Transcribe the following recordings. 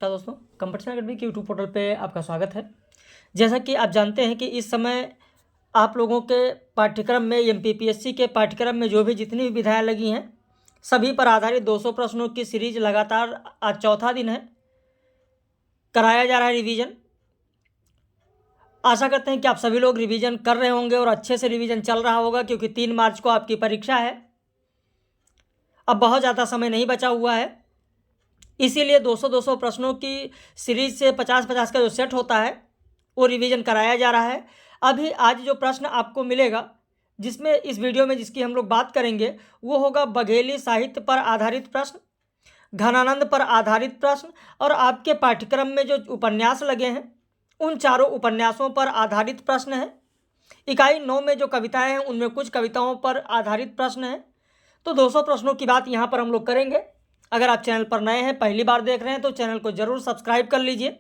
नमस्कार दोस्तों, competition academy के यूट्यूब पोर्टल पे आपका स्वागत है। जैसा कि आप जानते हैं कि इस समय आप लोगों के पाठ्यक्रम में एमपीपीएससी के पाठ्यक्रम में जो भी जितनी भी विधाएँ लगी हैं, सभी पर आधारित 200 प्रश्नों की सीरीज लगातार आज चौथा दिन है, कराया जा रहा है रिवीजन। आशा करते हैं कि आप सभी लोग रिवीजन कर रहे होंगे और अच्छे से रिवीजन चल रहा होगा, क्योंकि 3 मार्च को आपकी परीक्षा है। अब बहुत ज़्यादा समय नहीं बचा हुआ है, इसीलिए 200-200 प्रश्नों की सीरीज से 50-50 का जो सेट होता है वो रिवीजन कराया जा रहा है। अभी आज जो प्रश्न आपको मिलेगा, जिसमें इस वीडियो में जिसकी हम लोग बात करेंगे, वो होगा बघेली साहित्य पर आधारित प्रश्न, घनानंद पर आधारित प्रश्न और आपके पाठ्यक्रम में जो उपन्यास लगे हैं उन चारों उपन्यासों पर आधारित प्रश्न है। इकाई 9 में जो कविताएं हैं उनमें कुछ कविताओं पर आधारित प्रश्न है। तो 200 प्रश्नों की बात यहाँ पर हम लोग करेंगे। अगर आप चैनल पर नए हैं, पहली बार देख रहे हैं, तो चैनल को ज़रूर सब्सक्राइब कर लीजिए।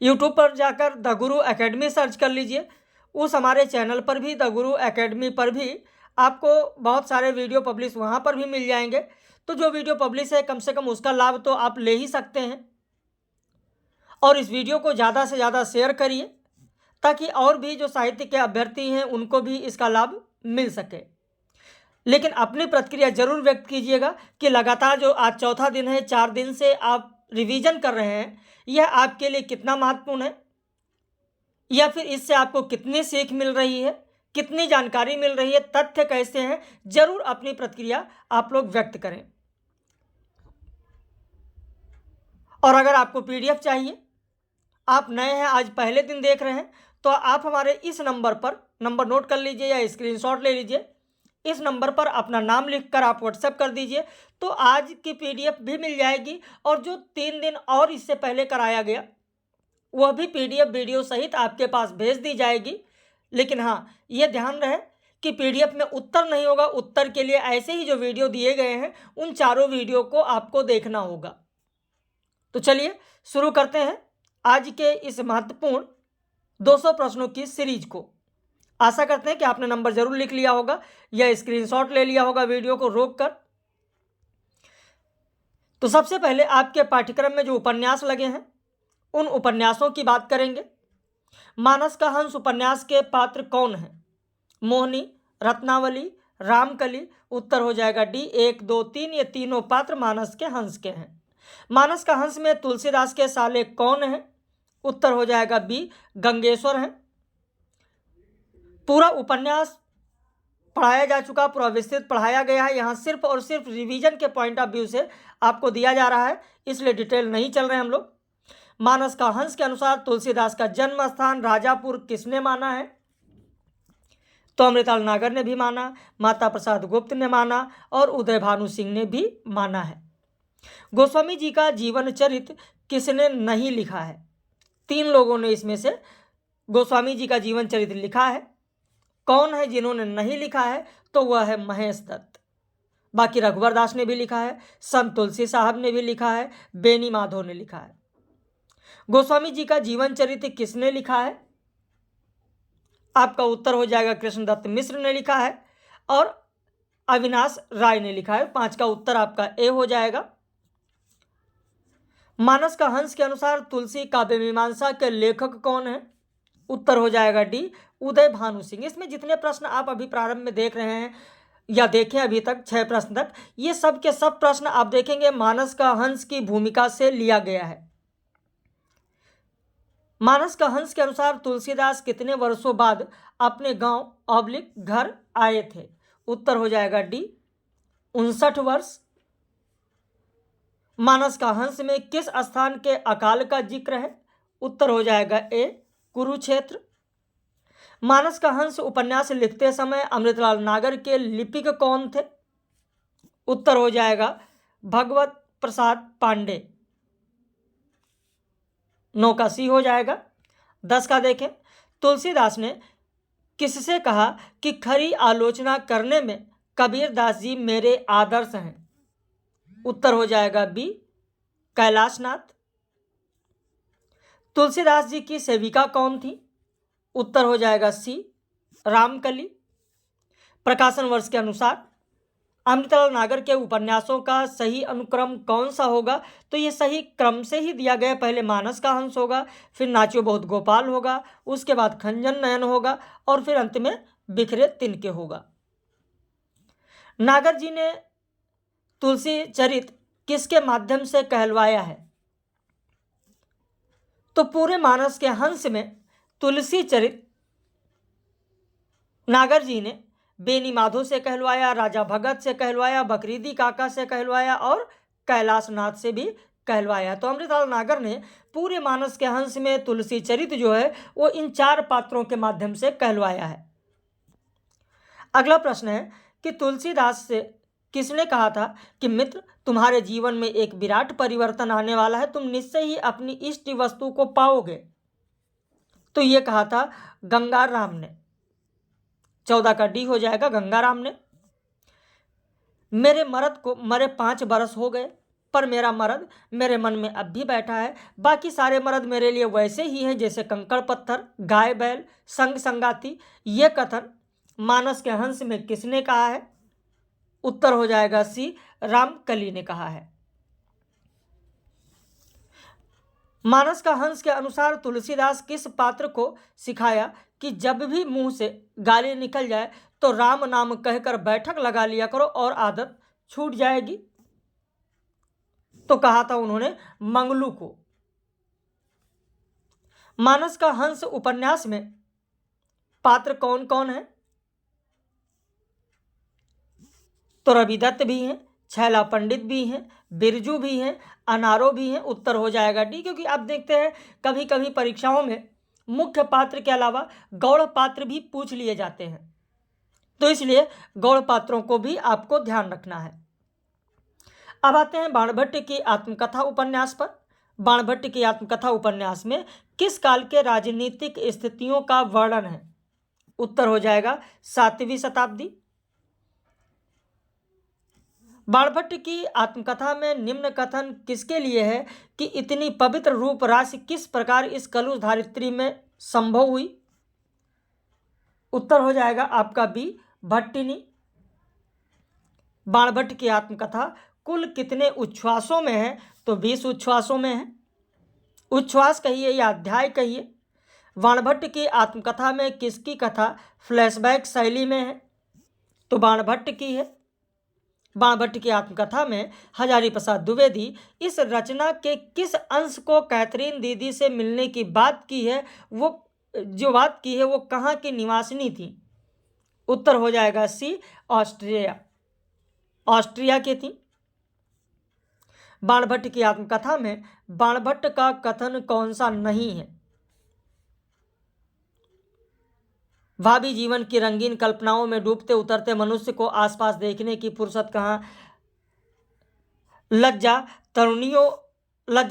यूट्यूब पर जाकर द गुरु एकेडमी सर्च कर लीजिए। उस हमारे चैनल पर भी, द गुरु एकेडमी पर भी आपको बहुत सारे वीडियो पब्लिश वहाँ पर भी मिल जाएंगे। तो जो वीडियो पब्लिश है, कम से कम उसका लाभ तो आप ले ही सकते हैं। और इस वीडियो को ज़्यादा से ज़्यादा शेयर करिए, ताकि और भी जो साहित्य के अभ्यर्थी हैं उनको भी इसका लाभ मिल सके। लेकिन अपनी प्रतिक्रिया जरूर व्यक्त कीजिएगा कि लगातार जो आज चौथा दिन है, 4 दिन से आप रिवीजन कर रहे हैं, यह आपके लिए कितना महत्वपूर्ण है, या फिर इससे आपको कितनी सीख मिल रही है, कितनी जानकारी मिल रही है, तथ्य कैसे हैं, जरूर अपनी प्रतिक्रिया आप लोग व्यक्त करें। और अगर आपको पीडीएफ चाहिए, आप नए हैं, आज पहले दिन देख रहे हैं, तो आप हमारे इस नंबर पर, नंबर नोट कर लीजिए या स्क्रीनशॉट ले लीजिए, इस नंबर पर अपना नाम लिखकर आप व्हाट्सएप कर दीजिए, तो आज की पीडीएफ भी मिल जाएगी। और जो 3 दिन और इससे पहले कराया गया, वह भी पीडीएफ वीडियो सहित आपके पास भेज दी जाएगी। लेकिन हाँ, ये ध्यान रहे कि पीडीएफ में उत्तर नहीं होगा। उत्तर के लिए ऐसे ही जो वीडियो दिए गए हैं, उन चारों वीडियो को आपको देखना होगा। तो चलिए शुरू करते हैं आज के इस महत्वपूर्ण 200 प्रश्नों की सीरीज को। आशा करते हैं कि आपने नंबर जरूर लिख लिया होगा या स्क्रीनशॉट ले लिया होगा वीडियो को रोककर। तो सबसे पहले आपके पाठ्यक्रम में जो उपन्यास लगे हैं उन उपन्यासों की बात करेंगे। मानस का हंस उपन्यास के पात्र कौन हैं? मोहिनी, रत्नावली, रामकली। उत्तर हो जाएगा डी, 1, 2, 3, ये तीनों पात्र मानस के हंस के हैं। मानस का हंस में तुलसीदास के साले कौन हैं? उत्तर हो जाएगा बी, गंगेश्वर हैं। पूरा उपन्यास पढ़ाया जा चुका, पूरा विस्तृत पढ़ाया गया है। यहाँ सिर्फ और सिर्फ रिवीजन के पॉइंट ऑफ व्यू से आपको दिया जा रहा है, इसलिए डिटेल नहीं चल रहे हम लोग। मानस का हंस के अनुसार तुलसीदास का जन्म स्थान राजापुर किसने माना है? तो अमृतलाल नागर ने भी माना, माता प्रसाद गुप्त ने माना और उदय भानु सिंह ने भी माना है। गोस्वामी जी का जीवन चरित्र किसने नहीं लिखा है? 3 लोगों ने इसमें से गोस्वामी जी का जीवन चरित्र लिखा है। कौन है जिन्होंने नहीं लिखा है? तो वह है महेश दत्त। बाकी रघुवर दास ने भी लिखा है, संत तुलसी साहब ने भी लिखा है, बेनी माधव ने लिखा है। गोस्वामी जी का जीवन चरित्र किसने लिखा है? आपका उत्तर हो जाएगा कृष्णदत्त मिश्र ने लिखा है और अविनाश राय ने लिखा है। 5 का उत्तर आपका ए हो जाएगा। मानस का हंस के अनुसार तुलसी काव्य मीमांसा के लेखक कौन है? उत्तर हो जाएगा डी, उदय भानु सिंह। इसमें जितने प्रश्न आप अभी प्रारंभ में देख रहे हैं या देखें अभी तक 6 प्रश्न तक, ये सब के सब प्रश्न आप देखेंगे मानस का हंस की भूमिका से लिया गया है। मानस का हंस के अनुसार तुलसीदास कितने वर्षों बाद अपने गांव / घर आए थे? उत्तर हो जाएगा डी, 59 वर्ष। मानस का हंस में किस स्थान के अकाल का जिक्र है? उत्तर हो जाएगा ए, कुरुक्षेत्र। मानस का हंस उपन्यास लिखते समय अमृतलाल नागर के लिपिक कौन थे? उत्तर हो जाएगा भगवत प्रसाद पांडे। 9 का सी हो जाएगा। 10 का देखें, तुलसीदास ने किससे कहा कि खरी आलोचना करने में कबीर दास जी मेरे आदर्श हैं? उत्तर हो जाएगा बी, कैलाशनाथ। तुलसीदास जी की सेविका कौन थी? उत्तर हो जाएगा सी, रामकली। प्रकाशन वर्ष के अनुसार अमृतलाल नागर के उपन्यासों का सही अनुक्रम कौन सा होगा? तो ये सही क्रम से ही दिया गया। पहले मानस का हंस होगा, फिर नाच्यो बहुत गोपाल होगा, उसके बाद खंजन नयन होगा और फिर अंत में बिखरे तिनके होगा। नागर जी ने तुलसी चरित किसके माध्यम से कहलवाया है? तो पूरे मानस के हंस में तुलसी चरित नागर जी ने बेनी माधो से कहलवाया, राजा भगत से कहलवाया, बकरीदी काका से कहलवाया और कैलाश नाथ से भी कहलवाया। तो अमृतलाल नागर ने पूरे मानस के हंस में तुलसी चरित जो है वो इन 4 पात्रों के माध्यम से कहलवाया है। अगला प्रश्न है कि तुलसीदास से किसने कहा था कि मित्र, तुम्हारे जीवन में एक विराट परिवर्तन आने वाला है, तुम निश्चय ही अपनी इष्ट वस्तु को पाओगे? तो ये कहा था गंगाराम ने। 14 का डी हो जाएगा गंगाराम ने। मेरे मर्द को मरे 5 बरस हो गए, पर मेरा मर्द मेरे मन में अब भी बैठा है। बाकी सारे मर्द मेरे लिए वैसे ही हैं जैसे कंकड़ पत्थर, गाय बैल, संग संगाती। ये कथन मानस के हंस में किसने कहा है? उत्तर हो जाएगा सी, रामकली ने कहा है। मानस का हंस के अनुसार तुलसीदास किस पात्र को सिखाया कि जब भी मुंह से गाली निकल जाए तो राम नाम कहकर बैठक लगा लिया करो और आदत छूट जाएगी? तो कहा था उन्होंने मंगलू को। मानस का हंस उपन्यास में पात्र कौन कौन है? तो रविदत्त भी हैं, छैला पंडित भी हैं, बिरजू भी हैं, अनारो भी हैं। उत्तर हो जाएगा डी, क्योंकि आप देखते हैं कभी कभी परीक्षाओं में मुख्य पात्र के अलावा गौड़ पात्र भी पूछ लिए जाते हैं, तो इसलिए गौड़ पात्रों को भी आपको ध्यान रखना है। अब आते हैं बाणभट्ट की आत्मकथा उपन्यास पर। बाणभट्ट की आत्मकथा उपन्यास में किस काल के राजनीतिक स्थितियों का वर्णन है? उत्तर हो जाएगा 7वीं शताब्दी। बाणभट्ट की आत्मकथा में निम्न कथन किसके लिए है कि इतनी पवित्र रूप राशि किस प्रकार इस कलुष धारित्री में संभव हुई? उत्तर हो जाएगा आपका बी, भट्टिनी। बाणभट्ट की आत्मकथा कुल कितने उच्छ्वासों में है? तो 20 उच्छ्वासों में है। उच्छ्वास कहिए या अध्याय कहिए। बाणभट्ट की आत्मकथा में किसकी कथा फ्लैशबैक शैली में है? तो बाणभट्ट की है। बाणभट्ट की आत्मकथा में हजारी प्रसाद द्विवेदी इस रचना के किस अंश को कैथरीन दीदी से मिलने की बात की है? वो जो बात की है वो कहाँ की निवासिनी थी? उत्तर हो जाएगा सी, ऑस्ट्रिया। ऑस्ट्रिया की थी। बाणभट्ट की आत्मकथा में बाणभट्ट का कथन कौन सा नहीं है? भावी जीवन की रंगीन कल्पनाओं में डूबते उतरते मनुष्य को आसपास देखने की फुर्सत कहाँ? लज्जा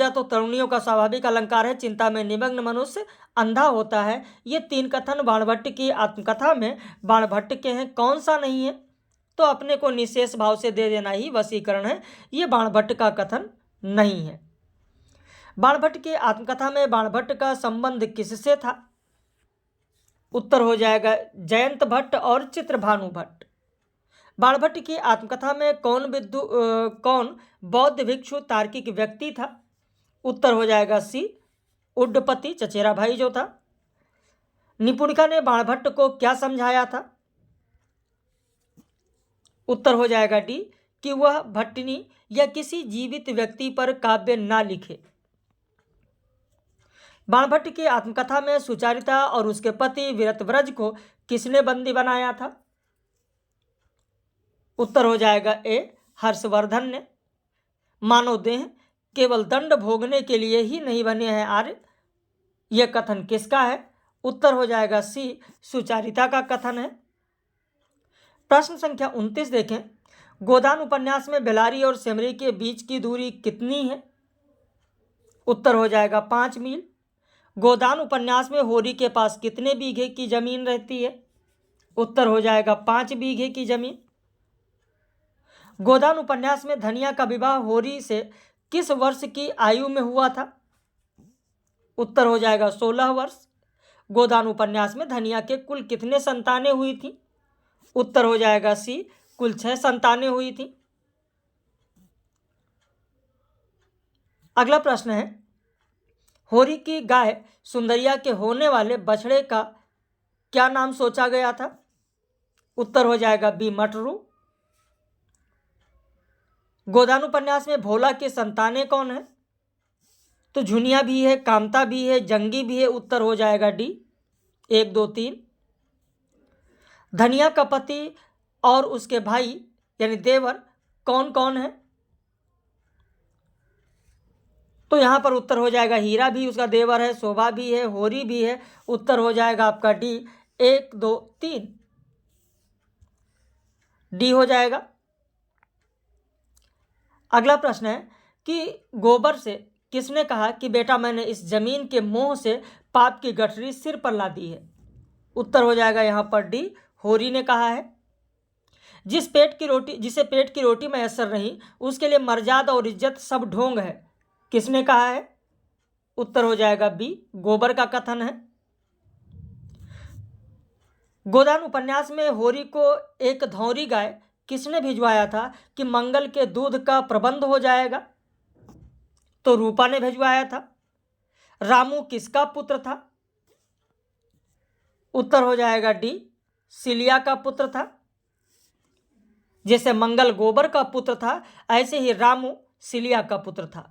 तो तरुणियों का स्वाभाविक अलंकार है। चिंता में निमग्न मनुष्य अंधा होता है। ये 3 कथन बाणभट्ट की आत्मकथा में बाणभट्ट के हैं। कौन सा नहीं है? तो अपने को निशेष भाव से दे देना ही वशीकरण है। ये बाणभट्ट का कथन नहीं है। बाणभट्ट की आत्मकथा में बाणभट्ट का संबंध किससे था? उत्तर हो जाएगा जयंत भट्ट और चित्रभानु भट्ट। बाणभट्ट की आत्मकथा में कौन बौद्ध भिक्षु तार्किक व्यक्ति था? उत्तर हो जाएगा सी, उड्डपति चचेरा भाई जो था। निपुणिका ने बाणभट्ट को क्या समझाया था? उत्तर हो जाएगा डी, कि वह भट्टिनी या किसी जीवित व्यक्ति पर काव्य ना लिखे। बाणभट्ट की आत्मकथा में सुचारिता और उसके पति वीरतव्रज को किसने बंदी बनाया था? उत्तर हो जाएगा ए, हर्षवर्धन ने। मानव देह केवल दंड भोगने के लिए ही नहीं बने हैं आर्य, यह कथन किसका है? उत्तर हो जाएगा सी, सुचारिता का कथन है। प्रश्न संख्या 29 देखें। गोदान उपन्यास में बेलारी और सेमरी के बीच की दूरी कितनी है? उत्तर हो जाएगा 5 मील। गोदान उपन्यास में होरी के पास कितने बीघे की जमीन रहती है? उत्तर हो जाएगा 5 बीघे की जमीन। गोदान उपन्यास में धनिया का विवाह होरी से किस वर्ष की आयु में हुआ था? उत्तर हो जाएगा 16 वर्ष। गोदान उपन्यास में धनिया के कुल कितने संतानें हुई थी? उत्तर हो जाएगा सी, कुल 6 संतानें हुई थी। अगला प्रश्न है, होरी की गाय सुंदरिया के होने वाले बछड़े का क्या नाम सोचा गया था? उत्तर हो जाएगा बी मटरू। गोदान उपन्यास में भोला की संतानें कौन है? तो झुनिया भी है, कामता भी है, जंगी भी है। उत्तर हो जाएगा डी 1, 2, 3। धनिया का पति और उसके भाई यानी देवर कौन कौन है? तो यहां पर उत्तर हो जाएगा हीरा भी उसका देवर है, शोभा भी है, होरी भी है। उत्तर हो जाएगा आपका डी 1, 2, 3। डी हो जाएगा। अगला प्रश्न है कि गोबर से किसने कहा कि बेटा मैंने इस जमीन के मोह से पाप की गठरी सिर पर ला दी है? उत्तर हो जाएगा यहां पर डी होरी ने कहा है। जिसे पेट की रोटी मैसर नहीं उसके लिए मर्यादा और इज्जत सब ढोंग है, किसने कहा है? उत्तर हो जाएगा बी गोबर का कथन है। गोदान उपन्यास में होरी को एक धौरी गाय किसने भिजवाया था कि मंगल के दूध का प्रबंध हो जाएगा? तो रूपा ने भिजवाया था। रामू किसका पुत्र था? उत्तर हो जाएगा डी सिलिया का पुत्र था। जैसे मंगल गोबर का पुत्र था ऐसे ही रामू सिलिया का पुत्र था।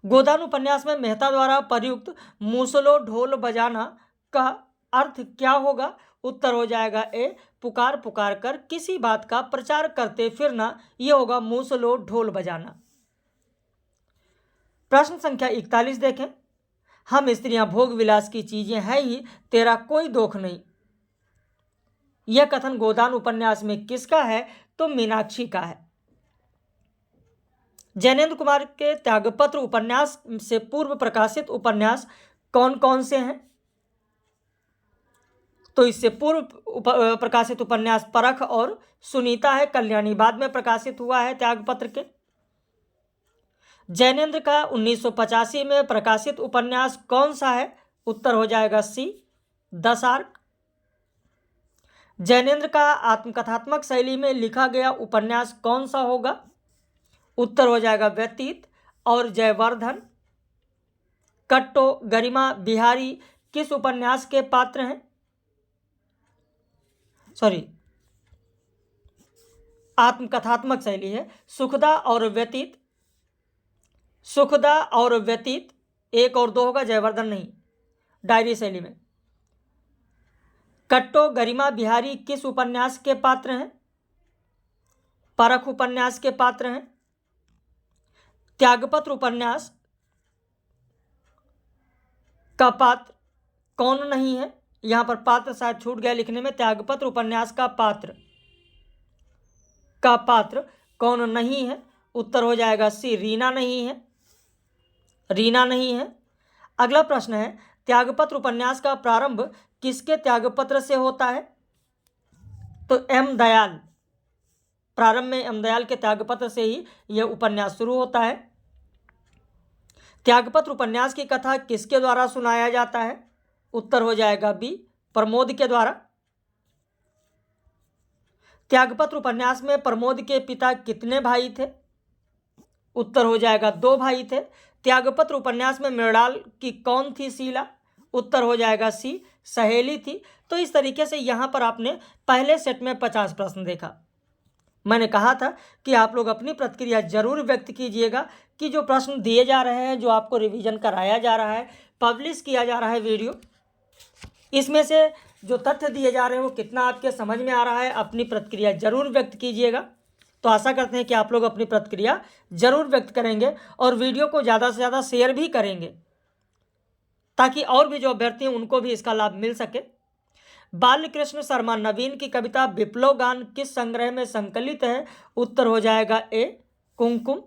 गोदान उपन्यास में मेहता द्वारा प्रयुक्त मूसलो ढोल बजाना का अर्थ क्या होगा? उत्तर हो जाएगा ए पुकार पुकार कर किसी बात का प्रचार करते फिरना, यह होगा मूसलो ढोल बजाना। प्रश्न संख्या 41 देखें, हम स्त्रियां भोग विलास की चीजें हैं ही, तेरा कोई दोख नहीं। यह कथन गोदान उपन्यास में किसका है? तो मीनाक्षी का है। जैनेन्द्र कुमार के त्यागपत्र उपन्यास से पूर्व प्रकाशित उपन्यास कौन कौन से हैं? तो इससे पूर्व प्रकाशित उपन्यास परख और सुनीता है, कल्याणी बाद में प्रकाशित हुआ है त्यागपत्र के। जैनेन्द्र का 1985 में प्रकाशित उपन्यास कौन सा है? उत्तर हो जाएगा सी दशार्क। जैनेन्द्र का आत्मकथात्मक शैली में लिखा गया उपन्यास कौन सा होगा? उत्तर हो जाएगा व्यतीत और जयवर्धन। कट्टो गरिमा बिहारी किस उपन्यास के पात्र हैं? आत्मकथात्मक शैली है सुखदा और व्यतीत। सुखदा और व्यतीत 1 और 2 होगा, जयवर्धन नहीं। डायरी शैली में कट्टो गरिमा बिहारी किस उपन्यास के पात्र हैं? परख उपन्यास के पात्र हैं। त्यागपत्र उपन्यास का पात्र कौन नहीं है? यहां पर पात्र शायद छूट गया लिखने में। त्यागपत्र उपन्यास का पात्र कौन नहीं है? उत्तर हो जाएगा सी रीना नहीं है। रीना नहीं है। अगला प्रश्न है, त्यागपत्र उपन्यास का प्रारंभ किसके त्यागपत्र से होता है? तो एम दयाल। प्रारंभ में एम दयाल के त्यागपत्र से ही यह उपन्यास शुरू होता है। त्यागपत्र उपन्यास की कथा किसके द्वारा सुनाया जाता है? उत्तर हो जाएगा बी प्रमोद के द्वारा। त्यागपत्र उपन्यास में प्रमोद के पिता कितने भाई थे? उत्तर हो जाएगा 2 भाई थे। त्यागपत्र उपन्यास में मृणाल की कौन थी शीला? उत्तर हो जाएगा सी सहेली थी। तो इस तरीके से यहाँ पर आपने पहले सेट में 50 प्रश्न देखा। मैंने कहा था कि आप लोग अपनी प्रतिक्रिया जरूर व्यक्त कीजिएगा कि जो प्रश्न दिए जा रहे हैं, जो आपको रिवीजन कराया जा रहा है, पब्लिश किया जा रहा है वीडियो, इसमें से जो तथ्य दिए जा रहे हैं वो कितना आपके समझ में आ रहा है, अपनी प्रतिक्रिया जरूर व्यक्त कीजिएगा। तो आशा करते हैं कि आप लोग अपनी प्रतिक्रिया जरूर व्यक्त करेंगे और वीडियो को ज़्यादा से ज़्यादा शेयर भी करेंगे ताकि और भी जो अभ्यर्थी हैं उनको भी इसका लाभ मिल सके। बालकृष्ण शर्मा नवीन की कविता विप्लव गान किस संग्रह में संकलित है? उत्तर हो जाएगा ए कुमकुम।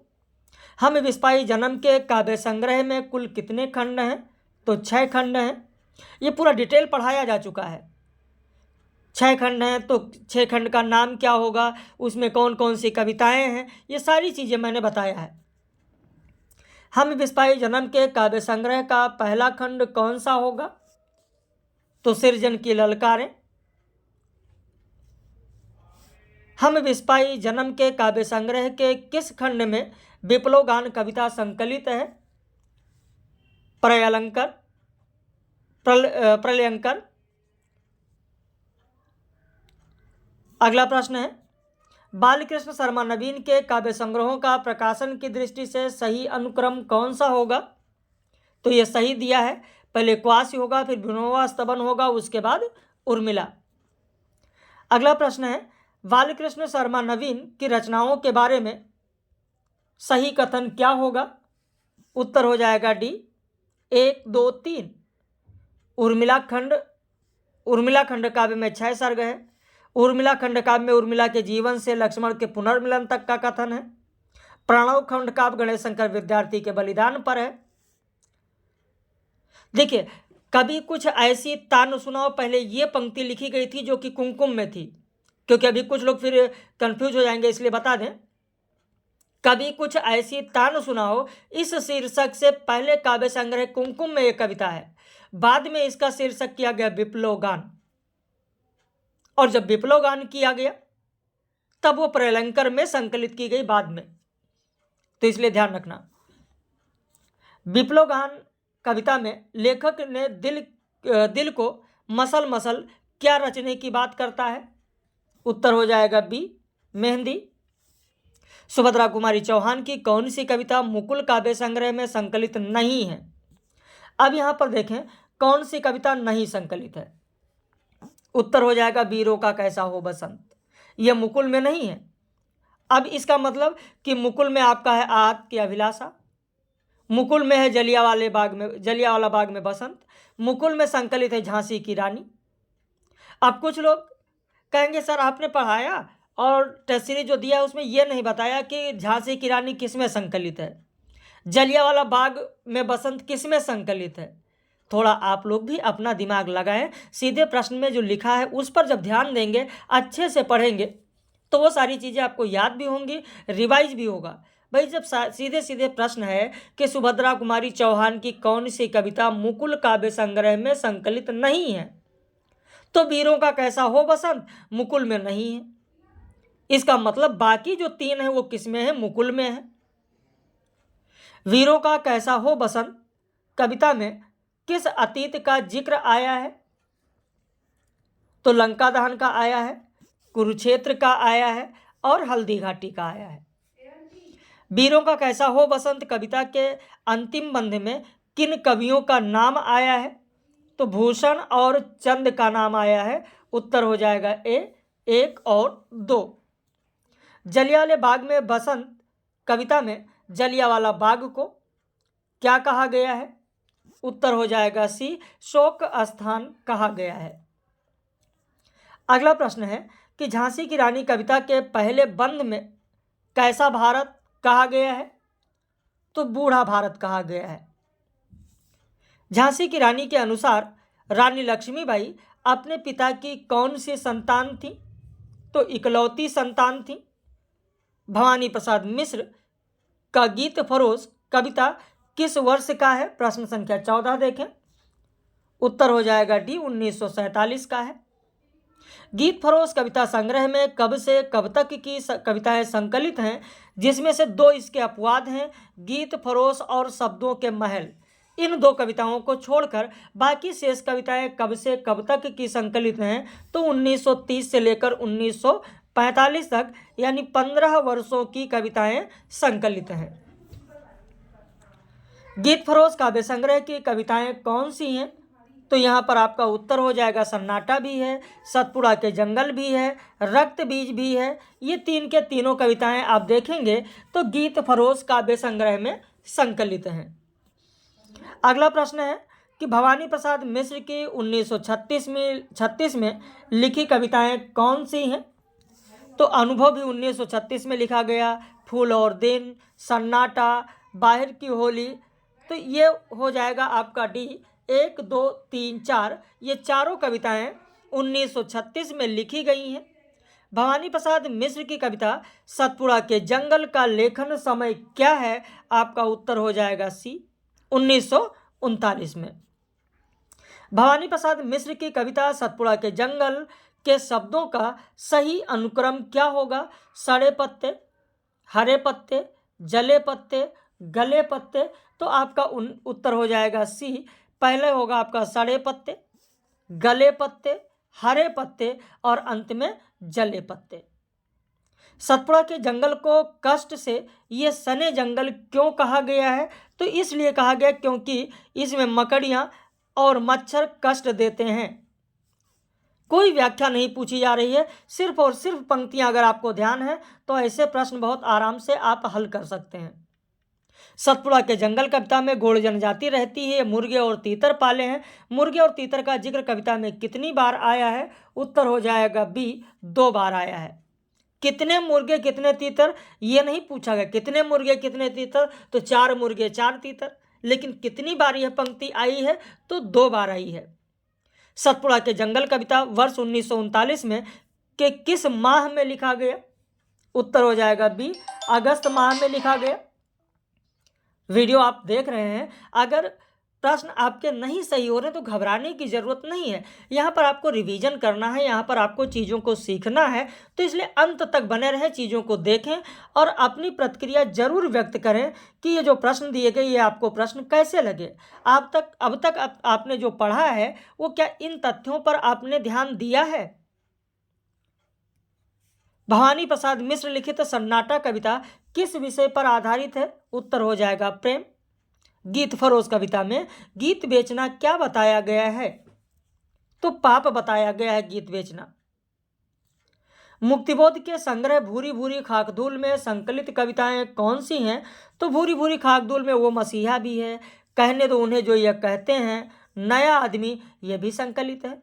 हम विस्पाई जन्म के काव्य संग्रह में कुल कितने खंड हैं? तो 6 खंड हैं। ये पूरा डिटेल पढ़ाया जा चुका है। 6 खंड हैं तो 6 खंड का नाम क्या होगा, उसमें कौन कौन सी कविताएं हैं, ये सारी चीज़ें मैंने बताया है। हम विस्पाई जन्म के काव्य संग्रह का पहला खंड कौन सा होगा? तो सृजन की ललकारें। हम विस्पाई जन्म के काव्य संग्रह के किस खंड में विप्लव गान कविता संकलित है? प्रलयंकर, प्रलयंकर। अगला प्रश्न है, बालकृष्ण शर्मा नवीन के काव्य संग्रहों का प्रकाशन की दृष्टि से सही अनुक्रम कौन सा होगा? तो ये सही दिया है, पहले क्वासी होगा, फिर विनोबा स्तबन होगा, उसके बाद उर्मिला। अगला प्रश्न है, बालकृष्ण शर्मा नवीन की रचनाओं के बारे में सही कथन क्या होगा? उत्तर हो जाएगा डी 1, 2, 3। उर्मिला खंड काव्य में 6 सर्ग है। उर्मिला खंड काव्य में उर्मिला के जीवन से लक्ष्मण के पुनर्मिलन तक का कथन है। प्रणव खंड काव्य गणेश शंकर विद्यार्थी के बलिदान पर है। देखिए, कभी कुछ ऐसी तान सुनाओ, पहले ये पंक्ति लिखी गई थी जो कि कुमकुम में थी, क्योंकि अभी कुछ लोग फिर कंफ्यूज हो जाएंगे, इसलिए बता दें। कभी कुछ ऐसी तान सुनाओ, इस शीर्षक से पहले काव्य संग्रह कुमकुम में एक कविता है, बाद में इसका शीर्षक किया गया विप्लव गान, और जब विप्लव गान किया गया तब वो प्रलयंकर में संकलित की गई बाद में। तो इसलिए ध्यान रखना, विप्लव गान कविता में लेखक ने दिल को मसल मसल क्या रचने की बात करता है? उत्तर हो जाएगा बी मेहंदी। सुभद्रा कुमारी चौहान की कौन सी कविता मुकुल काव्य संग्रह में संकलित नहीं है? अब यहां पर देखें कौन सी कविता नहीं संकलित है। उत्तर हो जाएगा वीरों का कैसा हो बसंत, यह मुकुल में नहीं है। अब इसका मतलब कि मुकुल में आपका है आत की अभिलाषा, मुकुल में है जलियांवाला बाग में बसंत, मुकुल में संकलित है झांसी की रानी। अब कुछ लोग कहेंगे सर आपने पढ़ाया और टेस्ट सीरीज जो दिया है उसमें यह नहीं बताया कि झांसी की रानी किस में संकलित है, जलियांवाला बाग में बसंत किस में संकलित है। थोड़ा आप लोग भी अपना दिमाग लगाएं, सीधे प्रश्न में जो लिखा है उस पर जब ध्यान देंगे, अच्छे से पढ़ेंगे, तो वो सारी चीज़ें आपको याद भी होंगी, रिवाइज भी होगा। भाई जब सीधे सीधे प्रश्न है कि सुभद्रा कुमारी चौहान की कौन सी कविता मुकुल काव्य संग्रह में संकलित नहीं है, तो वीरों का कैसा हो बसंत मुकुल में नहीं है। इसका मतलब बाकी जो 3 है वो किस में है? मुकुल में है। वीरों का कैसा हो बसंत कविता में किस अतीत का जिक्र आया है? तो लंका दहन का आया है, कुरुक्षेत्र का आया है और हल्दी घाटी का आया है। वीरों का कैसा हो बसंत कविता के अंतिम बंध में किन कवियों का नाम आया है? तो भूषण और चंद का नाम आया है। उत्तर हो जाएगा ए 1 और 2। जलियांवाले बाग में बसंत कविता में जलियांवाला बाग को क्या कहा गया है? उत्तर हो जाएगा सी शोक स्थान कहा गया है। अगला प्रश्न है कि झांसी की रानी कविता के पहले बंद में कैसा भारत कहा गया है? तो बूढ़ा भारत कहा गया है। झांसी की रानी के अनुसार रानी लक्ष्मीबाई अपने पिता की कौन सी संतान थी? तो इकलौती संतान थी। भवानी प्रसाद मिश्र का गीत फरोश कविता किस वर्ष का है? प्रश्न संख्या 14 देखें। उत्तर हो जाएगा डी 1947 का है। गीत फरोश कविता संग्रह में कब से कब तक की कविताएं संकलित हैं, जिसमें से 2 इसके अपवाद हैं, गीत फरोश और शब्दों के महल। इन 2 कविताओं को छोड़कर बाकी शेष कविताएं कब से कब तक की संकलित हैं? तो 1930 से लेकर 1945 तक, यानी 15 वर्षों की कविताएं संकलित हैं। गीत फरोश काव्य संग्रह की कविताएं कौन सी हैं? तो यहाँ पर आपका उत्तर हो जाएगा सन्नाटा भी है, सतपुड़ा के जंगल भी है, रक्त बीज भी है। ये 3 के तीनों कविताएं आप देखेंगे तो गीत फरोश काव्य संग्रह में संकलित हैं। अगला प्रश्न है कि भवानी प्रसाद मिश्र की 1936 में लिखी कविताएं कौन सी हैं? तो अनुभव भी 1936 में लिखा गया, फूल और दिन, सन्नाटा, बाहर की होली। तो ये हो जाएगा आपका डी 1, 2, 3, 4। ये चारों कविताएं 1936 में लिखी गई हैं। भवानी प्रसाद मिश्र की कविता सतपुड़ा के जंगल का लेखन समय क्या है? आपका उत्तर हो जाएगा सी 1939 में। भवानी प्रसाद मिश्र की कविता सतपुड़ा के जंगल के शब्दों का सही अनुक्रम क्या होगा? सड़े पत्ते, हरे पत्ते, जले पत्ते, गले पत्ते। तो आपका उत्तर हो जाएगा सी। पहले होगा आपका सड़े पत्ते, गले पत्ते, हरे पत्ते और अंत में जले पत्ते। सतपुड़ा के जंगल को कष्ट से ये सने जंगल क्यों कहा गया है? तो इसलिए कहा गया क्योंकि इसमें मकड़ियाँ और मच्छर कष्ट देते हैं। कोई व्याख्या नहीं पूछी जा रही है, सिर्फ और सिर्फ पंक्तियां अगर आपको ध्यान है तो ऐसे प्रश्न बहुत आराम से आप हल कर सकते हैं। सतपुड़ा के जंगल कविता में गोंड जनजाति रहती है, मुर्गे और तीतर पाले हैं। मुर्गे और तीतर का जिक्र कविता में कितनी बार आया है? उत्तर हो जाएगा बी, 2 बार आया है। कितने मुर्गे कितने तीतर ये नहीं पूछा गया, कितने मुर्गे कितने तीतर, तो 4 मुर्गे 4 तीतर। लेकिन कितनी बार यह पंक्ति आई है? तो 2 बार आई है। सतपुड़ा के जंगल कविता वर्ष 1939 में के किस माह में लिखा गया? उत्तर हो जाएगा बी, अगस्त माह में लिखा गया। वीडियो आप देख रहे हैं, अगर प्रश्न आपके नहीं सही हो रहे तो घबराने की ज़रूरत नहीं है। यहाँ पर आपको रिवीजन करना है, यहाँ पर आपको चीज़ों को सीखना है, तो इसलिए अंत तक बने रहें, चीज़ों को देखें और अपनी प्रतिक्रिया जरूर व्यक्त करें कि ये जो प्रश्न दिए गए ये आपको प्रश्न कैसे लगे। अब तक आपने जो पढ़ा है वो क्या इन तथ्यों पर आपने ध्यान दिया है? भवानी प्रसाद मिश्र लिखित सन्नाटा कविता किस विषय पर आधारित है? उत्तर हो जाएगा प्रेम। गीत फरोज कविता में गीत बेचना क्या बताया गया है? तो पाप बताया गया है गीत बेचना। मुक्तिबोध के संग्रह भूरी भूरी खाकधूल में संकलित कविताएं कौन सी हैं? तो भूरी भूरी खाकधूल में वो मसीहा भी है, कहने दो उन्हें जो यह कहते हैं, नया आदमी, यह भी संकलित है।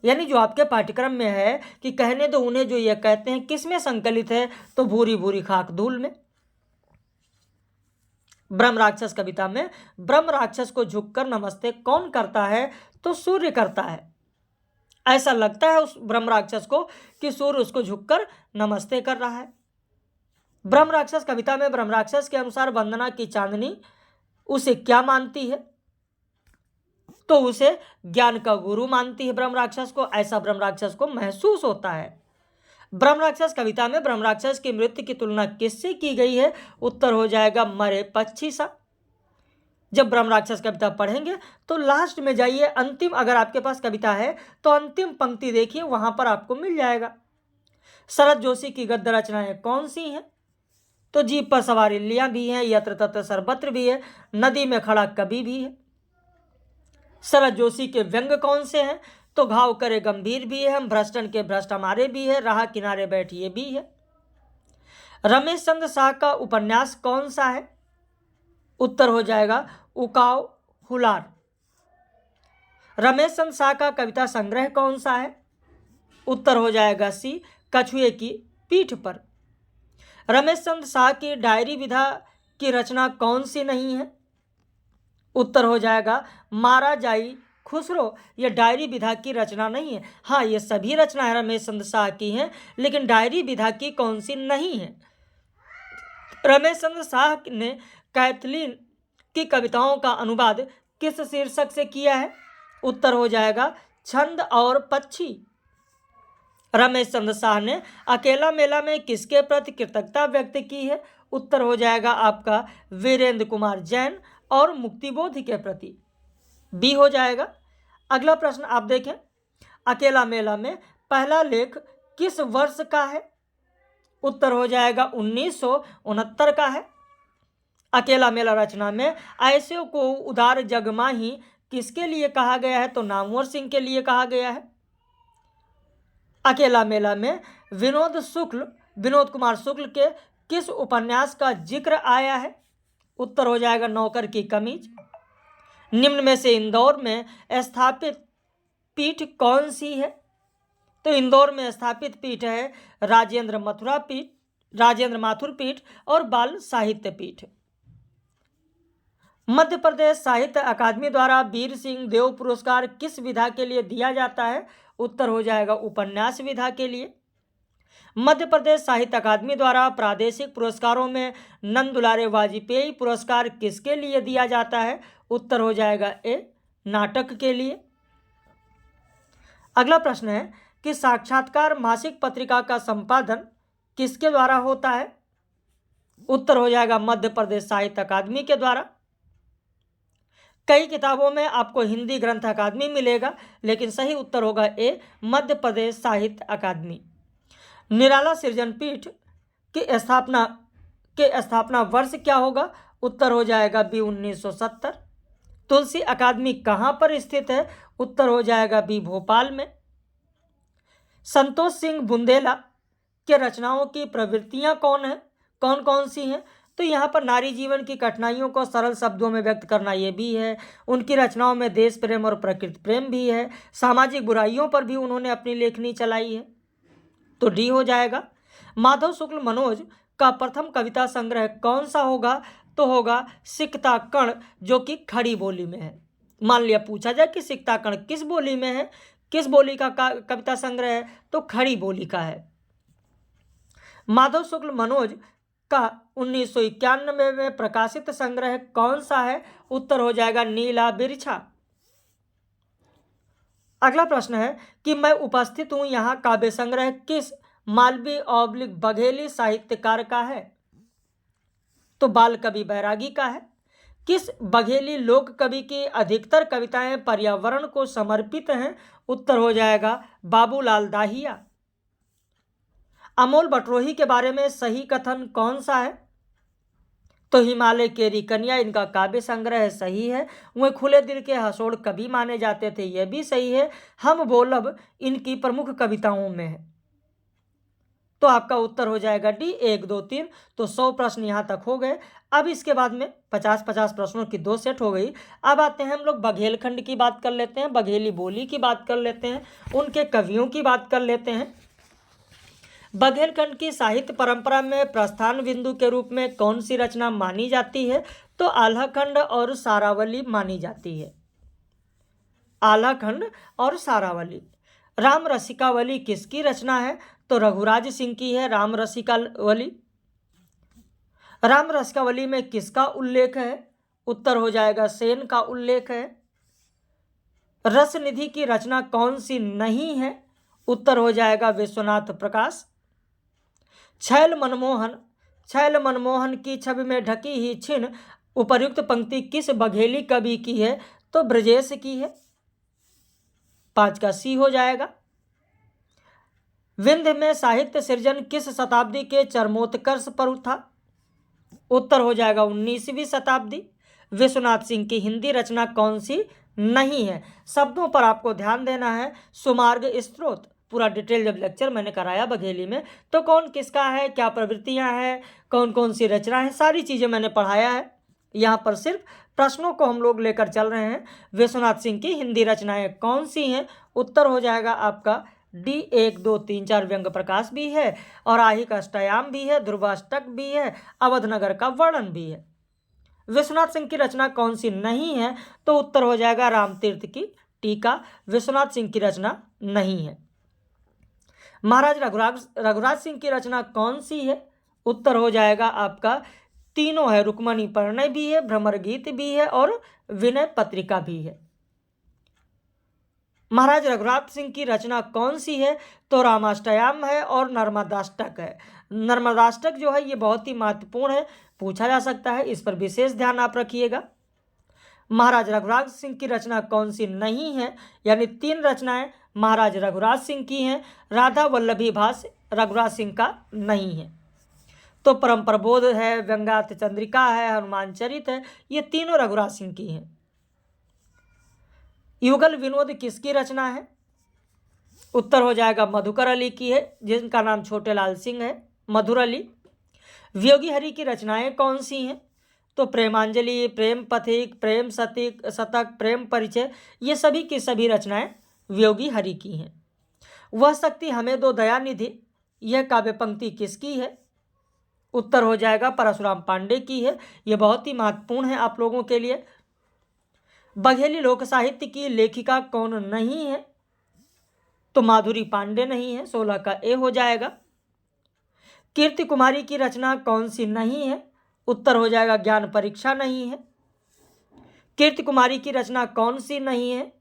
यानी जो आपके पाठ्यक्रम में है कि कहने दो उन्हें जो यह कहते हैं, किस में संकलित है? तो भूरी भूरी खाकधूल में। ब्रह्म राक्षस कविता में ब्रह्म राक्षस को झुककर नमस्ते कौन करता है? तो सूर्य करता है। ऐसा लगता है उस ब्रह्म राक्षस को कि सूर्य उसको झुककर नमस्ते कर रहा है। ब्रह्म राक्षस कविता में ब्रह्म राक्षस के अनुसार वंदना की चांदनी उसे क्या मानती है? तो उसे ज्ञान का गुरु मानती है ब्रह्म राक्षस को, ऐसा ब्रह्म राक्षस को महसूस होता है। ब्रह्म राक्षस कविता में ब्रह्म राक्षस की मृत्यु की तुलना किससे की गई है? उत्तर हो जाएगा मरे पक्षी सा। जब ब्रह्म राक्षस कविता पढ़ेंगे तो लास्ट में जाइए, अंतिम अगर आपके पास कविता है तो अंतिम पंक्ति देखिए, वहां पर आपको मिल जाएगा। शरद जोशी की गद्य रचनाएं कौन सी हैं? तो जीप पर सवार इल्लियां भी हैं, यत्र तत्र सर्वत्र भी है, नदी में खड़ा कवि भी है। शरद जोशी के व्यंग कौन से हैं? तो घाव करे गंभीर भी है, हम भ्रष्टन के भ्रष्ट हमारे भी है, राह किनारे बैठिए भी है। रमेश चंद्र शाह का उपन्यास कौन सा है? उत्तर हो जाएगा उकाव हुलार। रमेश चंद्र शाह का कविता संग्रह कौन सा है? उत्तर हो जाएगा सी, कछुए की पीठ पर। रमेश चंद्र शाह की डायरी विधा की रचना कौन सी नहीं है? उत्तर हो जाएगा मारा जाई खुसरो। यह डायरी विधा की रचना नहीं है। हाँ, ये सभी रचनाएं रमेश चंद्र शाह की हैं, लेकिन डायरी विधा की कौन सी नहीं है? रमेश चंद्र शाह ने कैथलीन की कविताओं का अनुवाद किस शीर्षक से किया है? उत्तर हो जाएगा छंद और पक्षी। रमेश चंद्र शाह ने अकेला मेला में किसके प्रति कृतज्ञता व्यक्त की है? उत्तर हो जाएगा आपका वीरेंद्र कुमार जैन और मुक्तिबोध के प्रति, बी हो जाएगा। अगला प्रश्न आप देखें, अकेला मेला में पहला लेख किस वर्ष का है? उत्तर हो जाएगा 1969 का है। अकेला मेला रचना में ऐसे को उदार जगमाही किसके लिए कहा गया है? तो नामवर सिंह के लिए कहा गया है। अकेला मेला में विनोद कुमार शुक्ल के किस उपन्यास का जिक्र आया है? उत्तर हो जाएगा नौकर की कमीज। निम्न में से इंदौर में स्थापित पीठ कौन सी है? तो इंदौर में स्थापित पीठ है राजेंद्र माथुर पीठ और बाल साहित्य पीठ। मध्य प्रदेश साहित्य अकादमी द्वारा वीर सिंह देव पुरस्कार किस विधा के लिए दिया जाता है? उत्तर हो जाएगा उपन्यास विधा के लिए। मध्य प्रदेश साहित्य अकादमी द्वारा प्रादेशिक पुरस्कारों में नंद दुलारे वाजपेयी पुरस्कार किसके लिए दिया जाता है? उत्तर हो जाएगा ए, नाटक के लिए। अगला प्रश्न है कि साक्षात्कार मासिक पत्रिका का संपादन किसके द्वारा होता है? उत्तर हो जाएगा मध्य प्रदेश साहित्य अकादमी के द्वारा। कई किताबों में आपको हिंदी ग्रंथ अकादमी मिलेगा, लेकिन सही उत्तर होगा ए, मध्य प्रदेश साहित्य अकादमी। निराला सृजन पीठ की स्थापना वर्ष क्या होगा? उत्तर हो जाएगा बी 1970। तुलसी अकादमी कहाँ पर स्थित है? उत्तर हो जाएगा बी भोपाल में। संतोष सिंह बुंदेला के रचनाओं की प्रवृत्तियां कौन कौन सी हैं? तो यहाँ पर नारी जीवन की कठिनाइयों को सरल शब्दों में व्यक्त करना ये भी है। उनकी रचनाओं में देश प्रेम और प्रकृति प्रेम भी है। सामाजिक बुराइयों पर भी उन्होंने अपनी लेखनी चलाई है, तो डी हो जाएगा। माधव शुक्ल मनोज का प्रथम कविता संग्रह कौन सा होगा? तो होगा सिकता कण, जो कि खड़ी बोली में है। मान लिया पूछा जाए कि सिकता कण किस बोली में है, किस बोली का कविता संग्रह है? तो खड़ी बोली का है। माधव शुक्ल मनोज का 1991 में प्रकाशित संग्रह कौन सा है? उत्तर हो जाएगा नीला बिरछा। अगला प्रश्न है कि मैं उपस्थित हूं यहाँ काव्य संग्रह किस मालवी / बघेली साहित्यकार का है? तो बाल कवि बैरागी का है। किस बघेली लोक कवि की अधिकतर कविताएं पर्यावरण को समर्पित हैं? उत्तर हो जाएगा बाबूलाल दाहिया। अमोल बटरोही के बारे में सही कथन कौन सा है? तो हिमालय केरी कन्या इनका काव्य संग्रह सही है। वह खुले दिल के हंसोड़ कवि माने जाते थे, यह भी सही है। हम बोलब इनकी प्रमुख कविताओं में है। तो आपका उत्तर हो जाएगा डी 1, 2, 3। तो 100 प्रश्न यहाँ तक हो गए। अब इसके बाद में 50-50 प्रश्नों की 2 सेट हो गई। अब आते हैं हम लोग बघेलखंड की बात कर लेते हैं, बघेली बोली की बात कर लेते हैं, उनके कवियों की बात कर लेते हैं। बघेलखंड की साहित्य परंपरा में प्रस्थान बिंदु के रूप में कौन सी रचना मानी जाती है? तो आल्हाखंड और सारावली मानी जाती है। आल्हाखंड और सारावली। राम रसिकावली किसकी रचना है? तो रघुराज सिंह की है राम रसिकावली। राम रसिकावली में किसका उल्लेख है? उत्तर हो जाएगा सेन का उल्लेख है। रसनिधि की रचना कौन सी नहीं है? उत्तर हो जाएगा विश्वनाथ प्रकाश। छैल मनमोहन की छवि में ढकी ही छिन उपर्युक्त पंक्ति किस बघेली कवि की है? तो ब्रजेश की है। 5 का सी हो जाएगा। विंध्य में साहित्य सृजन किस शताब्दी के चरमोत्कर्ष पर था? उत्तर हो जाएगा 19वीं शताब्दी। विश्वनाथ सिंह की हिंदी रचना कौन सी नहीं है? शब्दों पर आपको ध्यान देना है। सुमार्ग स्त्रोत पूरा डिटेल जब लेक्चर मैंने कराया बघेली में, तो कौन किसका है, क्या प्रवृत्तियां हैं, कौन कौन सी रचना है, सारी चीज़ें मैंने पढ़ाया है। यहाँ पर सिर्फ प्रश्नों को हम लोग लेकर चल रहे हैं। विश्वनाथ सिंह की हिंदी रचनाएं कौन सी हैं? उत्तर हो जाएगा आपका डी 1, 2, 3, 4 व्यंग प्रकाश भी है, और आहिक अष्टयाम भी है, ध्रुवाष्टक भी है, अवधनगर का वर्णन भी है। विश्वनाथ सिंह की रचना कौन सी नहीं है? तो उत्तर हो जाएगा रामतीर्थ की टीका विश्वनाथ सिंह की रचना नहीं है। महाराज रघुराज सिंह की रचना कौन सी है? उत्तर हो जाएगा आपका तीनों है। रुक्मणी परिणय भी है, भ्रमर गीत भी है, और विनय पत्रिका भी है। महाराज रघुराज सिंह की रचना कौन सी है? तो रामाष्टयाम है और नर्मदाष्टक है। नर्मदाष्टक जो है ये बहुत ही महत्वपूर्ण है, पूछा जा सकता है, इस पर विशेष ध्यान आप रखिएगा। महाराज रघुराज सिंह की रचना कौन सी नहीं है? यानी 3 रचनाएं महाराज रघुराज सिंह की हैं। राधा वल्लभी भाष्य रघुराज सिंह का नहीं है। तो परम प्रबोध है, व्यंग्यार्थ चंद्रिका है, हनुमान चरित है, ये तीनों रघुराज सिंह की हैं। युगल विनोद किसकी रचना है? उत्तर हो जाएगा मधुकर अली की है, जिनका नाम छोटे लाल सिंह है, मधुर अली। वियोगी हरि की रचनाएं कौन सी हैं? तो प्रेमांजलि, प्रेम पथिक, प्रेम शतक, प्रेम परिचय, ये सभी की सभी रचनाएं वियोगी हरि की हैं। वह शक्ति हमें दो दयानिधि, यह काव्य पंक्ति किसकी है? उत्तर हो जाएगा परशुराम पांडे की है। यह बहुत ही महत्वपूर्ण है आप लोगों के लिए। बघेली लोक साहित्य की लेखिका कौन नहीं है? तो माधुरी पांडे नहीं है, 16 का ए हो जाएगा। कीर्ति कुमारी की रचना कौन सी नहीं है? उत्तर हो जाएगा ज्ञान परीक्षा नहीं है। कीर्ति कुमारी की रचना कौन सी नहीं है?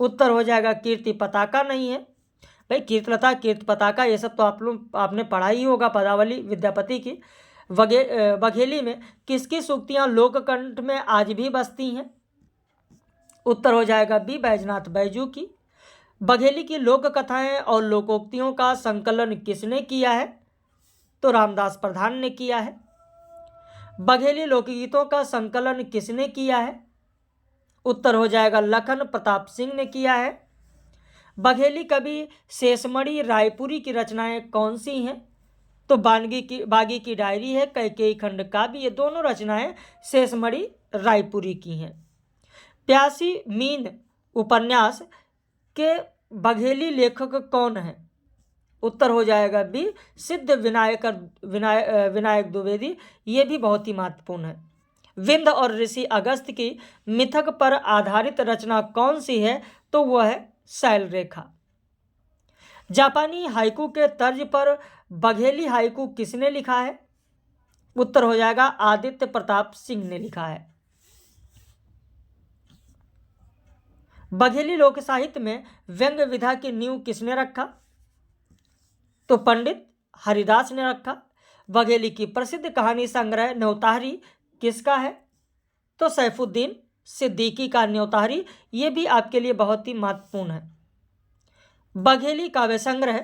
उत्तर हो जाएगा कीर्ति पताका नहीं है। भाई कीर्तलता, कीर्त पताका, ये सब तो आपने पढ़ा ही होगा पदावली विद्यापति की। बघेली में किसकी सूक्तियां लोककंठ में आज भी बसती हैं? उत्तर हो जाएगा बी, बैजनाथ बैजू की। बघेली की लोक कथाएं और लोकोक्तियों का संकलन किसने किया है? तो रामदास प्रधान ने किया है। बघेली लोकगीतों का संकलन किसने किया है? उत्तर हो जाएगा लखन प्रताप सिंह ने किया है। बघेली कवि शेषमणि रायपुरी की रचनाएं कौन सी हैं? तो बागी की डायरी है, कैकेयी खंड काव्य, ये दोनों रचनाएं शेषमणि रायपुरी की हैं। प्यासी मीन उपन्यास के बघेली लेखक कौन है? उत्तर हो जाएगा बी, सिद्ध विनायक द्विवेदी, ये भी बहुत ही महत्वपूर्ण है। विंध्य और ऋषि अगस्त की मिथक पर आधारित रचना कौन सी है? तो वह है शैल रेखा। जापानी हाइकू के तर्ज पर बघेली हाइकू किसने लिखा है? उत्तर हो जाएगा आदित्य प्रताप सिंह ने लिखा है। बघेली लोक साहित्य में व्यंग्य विधा की नींव किसने रखा? तो पंडित हरिदास ने रखा। बघेली की प्रसिद्ध कहानी संग्रह न्योतारी किसका है? तो सैफुद्दीन सिद्दीकी का न्योतारी, ये भी आपके लिए बहुत ही महत्वपूर्ण है। बघेली काव्य संग्रह,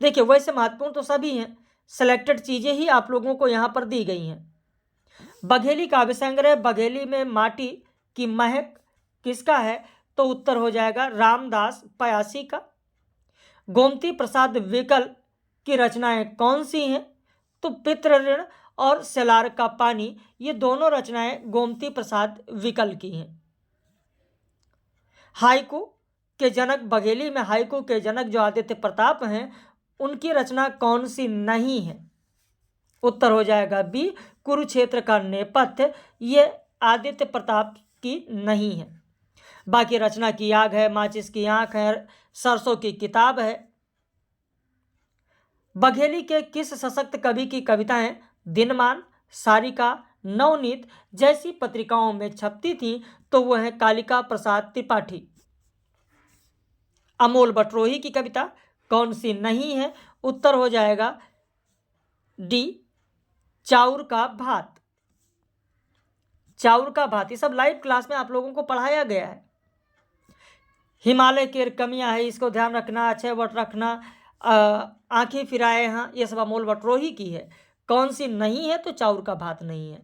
देखिए वैसे महत्वपूर्ण तो सभी हैं, सिलेक्टेड चीजें ही आप लोगों को यहां पर दी गई हैं। बघेली काव्य संग्रह बघेली में माटी की महक किसका है? तो उत्तर हो जाएगा रामदास पयासी का। गोमती प्रसाद विकल की रचनाएं कौन सी हैं? तो पितृ ऋण और सेलार का पानी, ये दोनों रचनाएं गोमती प्रसाद विकल की हैं। हाइकू के जनक, बघेली में हाइकू के जनक जो आदित्य प्रताप हैं, उनकी रचना कौन सी नहीं है? उत्तर हो जाएगा बी, कुरुक्षेत्र का नेपथ्य, ये आदित्य प्रताप की नहीं है। बाकी रचना की आग है, माचिस की आंख है, सरसों की किताब है। बघेली के किस सशक्त कवि की कविताएं दिनमान, सारिका, नवनीत जैसी पत्रिकाओं में छपती थी? तो वह है कालिका प्रसाद त्रिपाठी। अमोल बटरोही की कविता कौन सी नहीं है? उत्तर हो जाएगा डी, चाउर का भात। चाउर का भात, ये सब लाइव क्लास में आप लोगों को पढ़ाया गया है। हिमालय की कमियां है, इसको ध्यान रखना, अच्छे वट रखना, आंखें फिराए हाँ, ये सब अमोल बटरोही की है। कौन सी नहीं है? तो चाउर का भात नहीं है।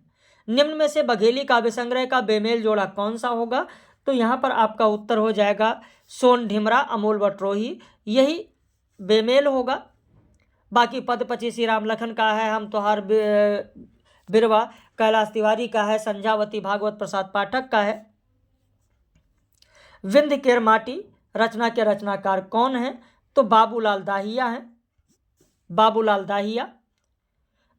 निम्न में से बघेली काव्य संग्रह का बेमेल जोड़ा कौन सा होगा? तो यहाँ पर आपका उत्तर हो जाएगा सोन ढिमरा अमोल बटरोही, यही बेमेल होगा। बाकी पद 25 राम लखन का है, हम तोहार बिरवा कैलाश तिवारी का है, संध्यावती भागवत प्रसाद पाठक का है। विंध्य केर माटी रचना के रचनाकार कौन है? तो बाबूलाल दाहिया है, बाबूलाल दाहिया।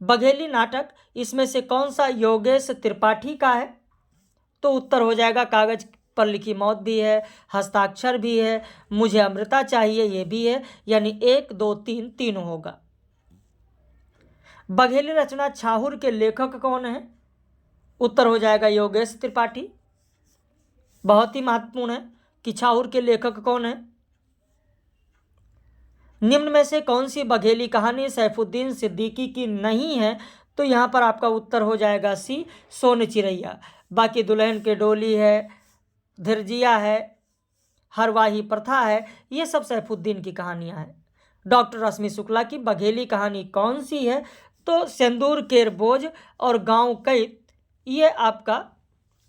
बघेली नाटक इसमें से कौन सा योगेश त्रिपाठी का है? तो उत्तर हो जाएगा कागज पर लिखी मौत भी है, हस्ताक्षर भी है, मुझे अमृता चाहिए ये भी है, यानी 1 2 3 तीनों होगा। बघेली रचना छाहूर के लेखक कौन है? उत्तर हो जाएगा योगेश त्रिपाठी। बहुत ही महत्वपूर्ण है कि छाहूर के लेखक कौन है। निम्न में से कौन सी बघेली कहानी सैफुद्दीन सिद्दीकी की नहीं है? तो यहाँ पर आपका उत्तर हो जाएगा सी, सोन चिरैया। बाकी दुल्हन के डोली है, धीरजिया है, हरवाही प्रथा है, ये सब सैफुद्दीन की कहानियाँ हैं। डॉक्टर रश्मि शुक्ला की बघेली कहानी कौन सी है? तो सिंदूर केर बोझ और गांव कैत, ये आपका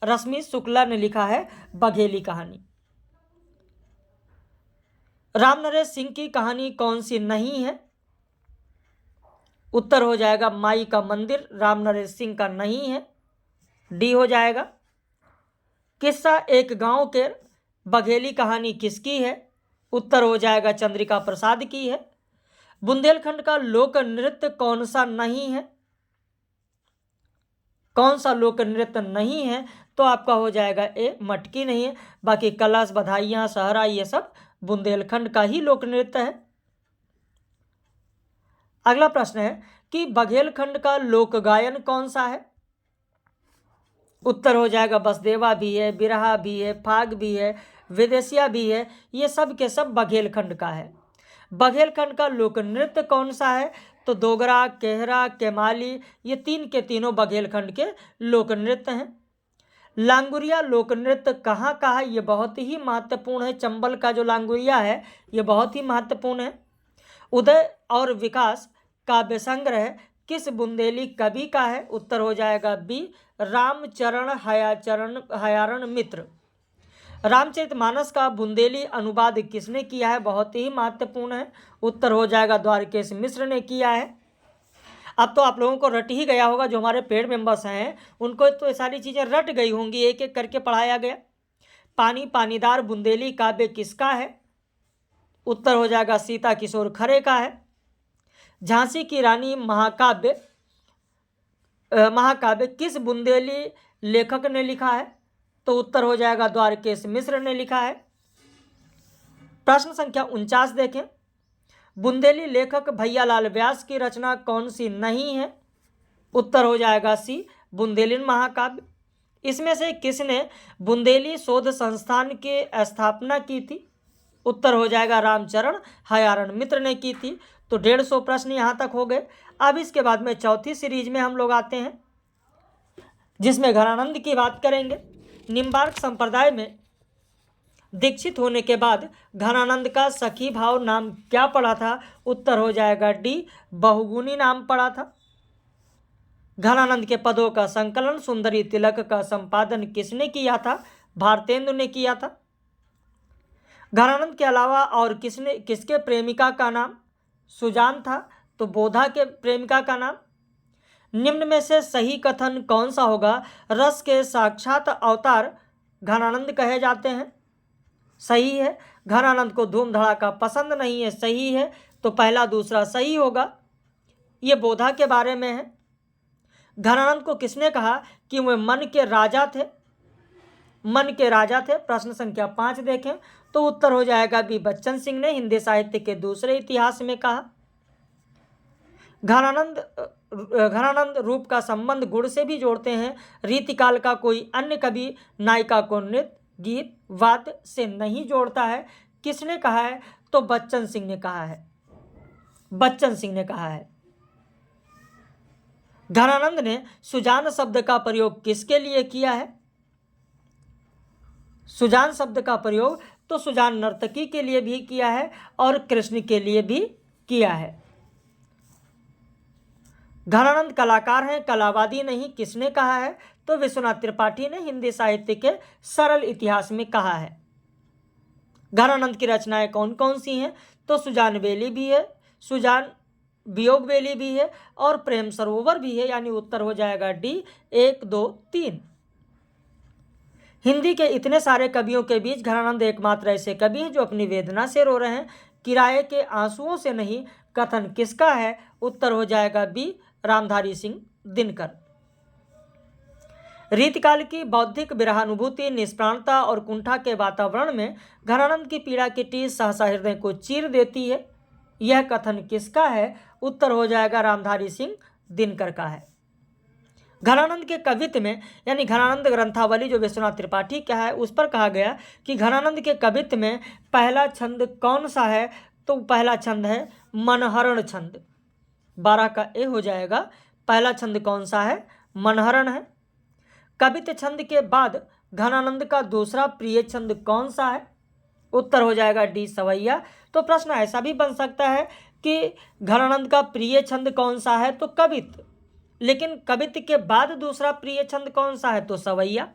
रश्मि शुक्ला ने लिखा है बघेली कहानी। राम नरेश सिंह की कहानी कौन सी नहीं है? उत्तर हो जाएगा माई का मंदिर, राम नरेश सिंह का नहीं है, डी हो जाएगा। किस्सा एक गांव के बघेली कहानी किसकी है? उत्तर हो जाएगा चंद्रिका प्रसाद की है। बुंदेलखंड का लोक नृत्य कौन सा नहीं है? कौन सा लोक नृत्य नहीं है? तो आपका हो जाएगा ए, मटकी नहीं है। बाकी कलश, बधाइयाँ, सहरा, ये सब बुंदेलखंड का ही लोक नृत्य है। अगला प्रश्न है कि बघेलखंड का लोक गायन कौन सा है? उत्तर हो जाएगा बसदेवा भी है, बिरहा भी है, फाग भी है, विदेशिया भी है। ये सब के सब बघेलखंड का है। बघेलखंड का लोक नृत्य कौन सा है? तो दोगरा, केहरा, केमाली, ये तीन के तीनों बघेलखंड के लोक नृत्य हैं। लांगुरिया लोक नृत्य कहाँ का है? ये बहुत ही महत्वपूर्ण है। चंबल का जो लांगुरिया है ये बहुत ही महत्वपूर्ण है। उदय और विकास काव्य किस बुंदेली कवि का है? उत्तर हो जाएगा बी, रामचरण हयारण मित्र। रामचरितमानस का बुंदेली अनुवाद किसने किया है? बहुत ही महत्वपूर्ण है। उत्तर हो जाएगा द्वारकेश मिश्र ने किया है। अब तो आप लोगों को रट ही गया होगा, जो हमारे पेड मेंबर्स हैं उनको तो ये सारी चीज़ें रट गई होंगी, एक एक करके पढ़ाया गया। पानी पानीदार बुंदेली काव्य किसका है? उत्तर हो जाएगा सीता किशोर खरे का है। झांसी की रानी महाकाव्य किस बुंदेली लेखक ने लिखा है? तो उत्तर हो जाएगा द्वारकेश मिश्र ने लिखा है। प्रश्न संख्या 49 देखें। बुंदेली लेखक भैयालाल व्यास की रचना कौन सी नहीं है? उत्तर हो जाएगा सी, बुंदेलिन महाकाव्य। इसमें से किसने बुंदेली शोध संस्थान की स्थापना की थी? उत्तर हो जाएगा रामचरण हयारण मित्र ने की थी। तो 150 प्रश्न यहाँ तक हो गए। अब इसके बाद में चौथी सीरीज में हम लोग आते हैं, जिसमें घनानंद की बात करेंगे। निम्बार्क संप्रदाय में दीक्षित होने के बाद घनानंद का सखी भाव नाम क्या पड़ा था? उत्तर हो जाएगा डी, बहुगुणी नाम पड़ा था। घनानंद के पदों का संकलन सुंदरी तिलक का संपादन किसने किया था? भारतेंदु ने किया था। घनानंद के अलावा और किसके प्रेमिका का नाम सुजान था? तो बोधा के प्रेमिका का नाम। निम्न में से सही कथन कौन सा होगा? रस के साक्षात अवतार घनानंद कहे जाते हैं। सही है। घनानंद को धूम धड़ाका पसंद नहीं है। सही है। तो पहला दूसरा सही होगा। ये बोधा के बारे में है। घनानंद को किसने कहा कि वे मन के राजा थे? मन के राजा थे। प्रश्न संख्या 5 देखें तो उत्तर हो जाएगा बी, बच्चन सिंह ने हिंदी साहित्य के दूसरे इतिहास में कहा। घनानंद रूप का संबंध गुण से भी जोड़ते हैं। रीतिकाल का कोई अन्य कवि नायिका को नृत्य गीत वाद्य से नहीं जोड़ता है। किसने कहा है? तो बच्चन सिंह ने कहा है। बच्चन सिंह ने कहा है। घनानंद ने सुजान शब्द का प्रयोग किसके लिए किया है? सुजान शब्द का प्रयोग तो सुजान नर्तकी के लिए भी किया है और कृष्ण के लिए भी किया है। घनानंद कलाकार हैं, कलावादी नहीं, किसने कहा है? तो विश्वनाथ त्रिपाठी ने हिंदी साहित्य के सरल इतिहास में कहा है। घनानंद की रचनाएं कौन कौन सी हैं? तो सुजान बेली भी है, सुजान वियोग बेली भी है और प्रेम सरोवर भी है। यानी उत्तर हो जाएगा डी, 1, 2, 3। हिंदी के इतने सारे कवियों के बीच घनानंद एकमात्र ऐसे कवि हैं जो अपनी वेदना से रो रहे हैं, किराए के आंसुओं से नहीं। कथन किसका है? उत्तर हो जाएगा बी, रामधारी सिंह दिनकर। रीतिकाल की बौद्धिक विरहानुभूति, निष्प्राणता और कुंठा के वातावरण में घनानंद की पीड़ा की टीस सहसा हृदय को चीर देती है। यह कथन किसका है? उत्तर हो जाएगा रामधारी सिंह दिनकर का है। घनानंद के कवित्व में, यानी घनानंद ग्रंथावली जो विश्वनाथ त्रिपाठी का है, उस पर कहा गया कि घनानंद के कवित्व में पहला छंद कौन सा है? तो पहला छंद है मनहरण छंद। 12 का ए हो जाएगा। पहला छंद कौन सा है? मनहरण है। कवित्व छंद के बाद घनानंद का दूसरा प्रिय छंद कौन सा है? उत्तर हो जाएगा डी, सवैया। तो प्रश्न ऐसा भी बन सकता है कि घनानंद का प्रिय छंद कौन सा है? तो कवित्व। लेकिन कवित्व के बाद दूसरा प्रिय छंद कौन सा है? तो सवैया।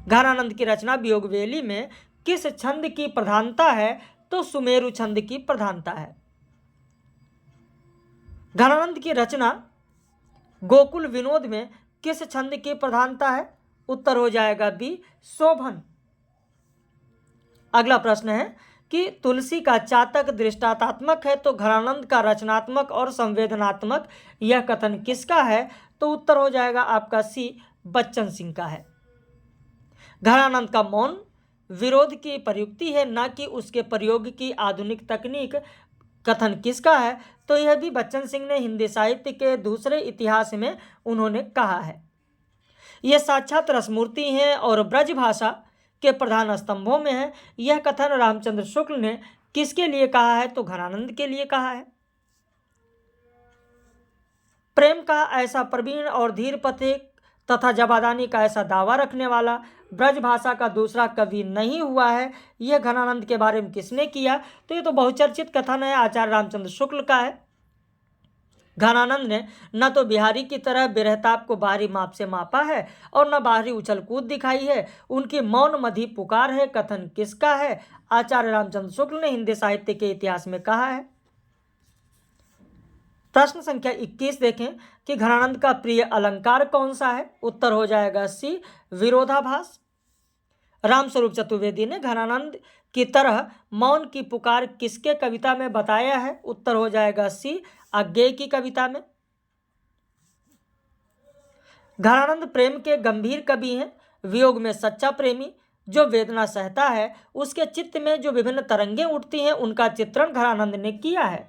घनानंद की रचना वियोगवेली में किस छंद की प्रधानता है? तो सुमेरु छंद की प्रधानता है। घनानंद की रचना गोकुल विनोद में किस छंद की प्रधानता है? उत्तर हो जाएगा बी, शोभन। अगला प्रश्न है कि तुलसी का चातक दृष्टांतात्मक है तो घनानंद का रचनात्मक और संवेदनात्मक, यह कथन किसका है? तो उत्तर हो जाएगा आपका सी, बच्चन सिंह का है। घनानंद का मौन विरोध की प्रयुक्ति है, न कि उसके प्रयोग की आधुनिक तकनीक, कथन किसका है? तो यह भी बच्चन सिंह ने हिंदी साहित्य के दूसरे इतिहास में उन्होंने कहा है। ये साक्षात रसमूर्ति हैं और ब्रज भाषा के प्रधान स्तंभों में है। यह कथन रामचंद्र शुक्ल ने किसके लिए कहा है? तो घनानंद के लिए कहा है। प्रेम का ऐसा प्रवीण और धीर पथिक तथा जबादानी का ऐसा दावा रखने वाला ब्रज भाषा का दूसरा कवि नहीं हुआ है। यह घनानंद के बारे में किसने किया? तो ये तो बहुचर्चित कथन है, आचार्य रामचंद्र शुक्ल का है। घनानंद ने न तो बिहारी की तरह विरहताप को बाहरी माप से मापा है और न बाहरी उछल कूद दिखाई है। उनकी मौन मधी पुकार है। कथन किसका है? आचार्य रामचंद्र शुक्ल ने हिंदी साहित्य के इतिहास में कहा है। प्रश्न संख्या 21 देखें कि घनानंद का प्रिय अलंकार कौन सा है? उत्तर हो जाएगा सी, विरोधाभास। रामस्वरूप चतुर्वेदी ने घनानंद की तरह मौन की पुकार किसके कविता में बताया है? उत्तर हो जाएगा सी, अज्ञेय की कविता में। घनानंद प्रेम के गंभीर कवि हैं। वियोग में सच्चा प्रेमी जो वेदना सहता है, उसके चित्त में जो विभिन्न तरंगें उठती हैं, उनका चित्रण घनानंद ने किया है।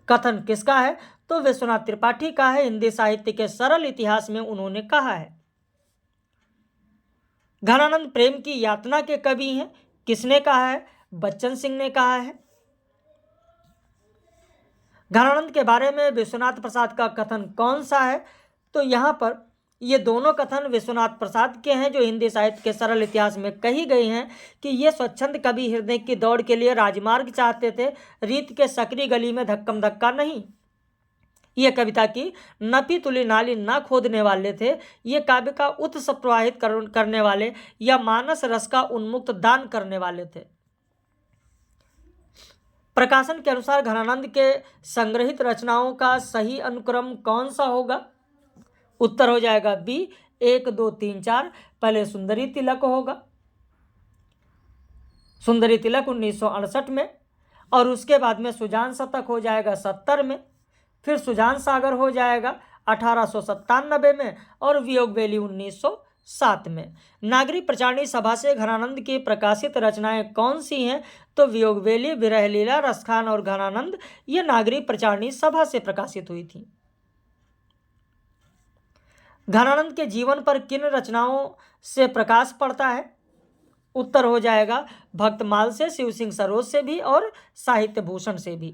कथन किसका है? तो विश्वनाथ त्रिपाठी का है। हिंदी साहित्य के सरल इतिहास में उन्होंने कहा है। घनानंद प्रेम की यातना के कवि हैं। किसने कहा है? बच्चन सिंह ने कहा है। घनानंद के बारे में विश्वनाथ प्रसाद का कथन कौन सा है? तो यहाँ पर ये दोनों कथन विश्वनाथ प्रसाद के हैं, जो हिंदी साहित्य के सरल इतिहास में कही गई हैं कि ये स्वच्छंद कवि हृदय की दौड़ के लिए राजमार्ग चाहते थे, रीत के सकरी गली में धक्कम धक्का नहीं। ये कविता की नपी तुली नाली न खोदने वाले थे। ये काव्य का उत्स प्रवाहित करने वाले या मानस रस का उन्मुक्त दान करने वाले थे। प्रकाशन के अनुसार घनानंद के संग्रहित रचनाओं का सही अनुक्रम कौन सा होगा? उत्तर हो जाएगा बी, 1 2 3 4। पहले सुंदरी तिलक होगा, सुंदरी तिलक 1968 में, और उसके बाद में सुजान शतक हो जाएगा 70 में, फिर सुजान सागर हो जाएगा 1897 में, और वियोग वेली 1907 में। नागरिक प्रचारणी सभा से घनानंद की प्रकाशित रचनाएं कौन सी हैं? तो वियोग वेली, विरह लीला, रसखान और घनानंद ये नागरिक प्रचारणी सभा से प्रकाशित हुई थी। घनानंद के जीवन पर किन रचनाओं से प्रकाश पड़ता है? उत्तर हो जाएगा भक्तमाल से, शिव सिंह सरोज से भी और साहित्य भूषण से भी।